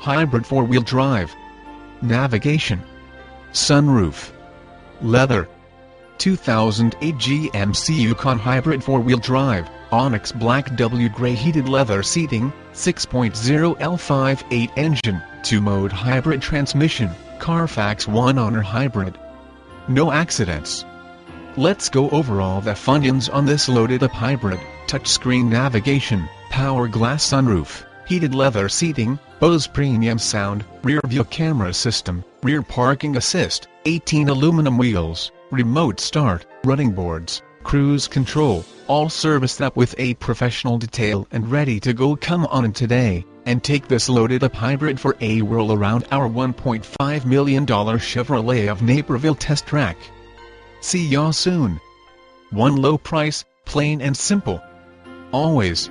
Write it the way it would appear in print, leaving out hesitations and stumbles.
hybrid 4-wheel drive, navigation, sunroof, leather. 2008 GMC Yukon hybrid 4-wheel drive, ONYX black W gray heated leather seating, 6.0 L58 engine, 2-mode hybrid transmission, Carfax 1 owner hybrid. No accidents. Let's go over all the funyuns on this loaded-up hybrid: touchscreen navigation, power glass sunroof, heated leather seating, BOSE premium sound, rear view camera system, rear parking assist, 18 aluminum wheels, remote start, running boards, cruise control, all serviced up with a professional detail and ready to go. Come on in today and take this loaded-up hybrid for a whirl around our $1.5 million Chevrolet of Naperville test track. See ya soon. One low price, plain and simple. Always.